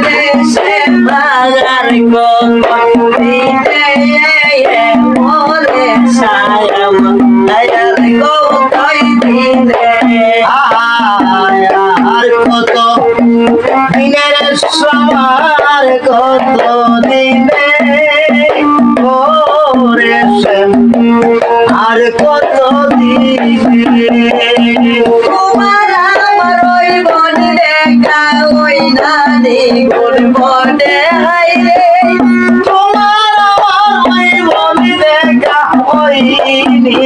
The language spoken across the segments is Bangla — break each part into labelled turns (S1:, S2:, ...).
S1: দেশে বাগার মরে সায়াম দয়াল গো কই দিলে আর কত দিনের সবার কত দিনে ওরে আর কত দিনে তোমার আমার ওই বন দেখা ওই নানি বনে হাই রে তোমার আমার ওই বন দেখা ওই নি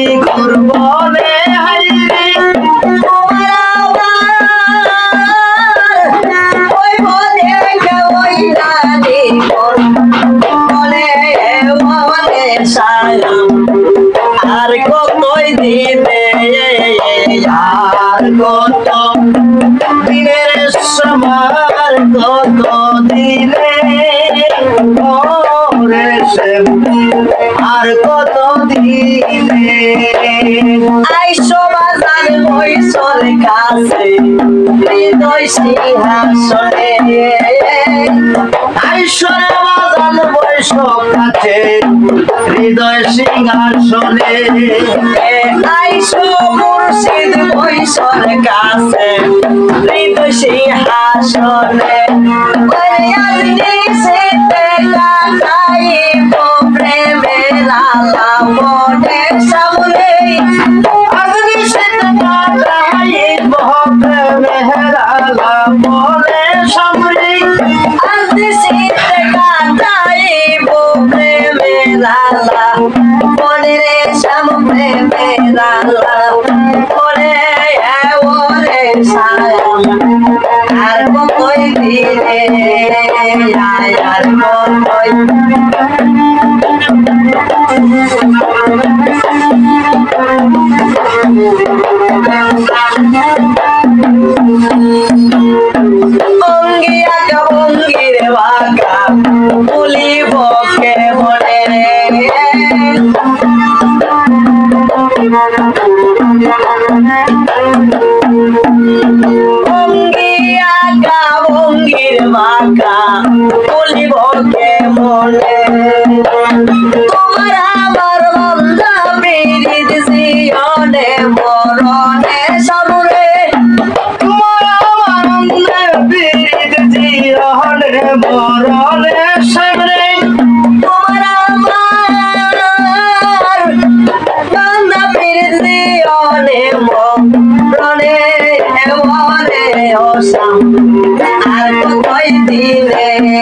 S1: বনে হাই রে তোমার আমার ওই বন দেখা ওই নানি বনে বনে সায়াম আর কতই দিনে আর কত দিনের সবার কত দিনে আর কত দিনে আইসো বাজার বৈশর কাছে হৃদয় সিংহাসনে আইসো বাজার বৈশর কাছে হৃদয় সিংহাসনে আইসো মুর্শিদ বৈশর কাছে হৃদয় সিংহাসনে প্রেমের লালা মনে সামনে আগুনি সে প্রেমের লালা মনে সামনে আগুনি সে প্রেমের লালা মনে রে সামনে লালা মনে ওরে সায়াম আর কতই দিনে আর কতই অঙ্গিয়া কঙ্গির বাঁকা বলিব কে মনে রে অঙ্গিয়া কঙ্গির বাঁকা বলিব কে মনে তোমার আমার বন্ধা বিরিদ জিয়নে মরণে সামনে তোমার আমার বন্ধা বিরিদ জিয়নে মরণে সামনে তোমার আমার বন্ধা বিরিদ জিয়নে মরণে ওরে ওসাম আর কতই দিনে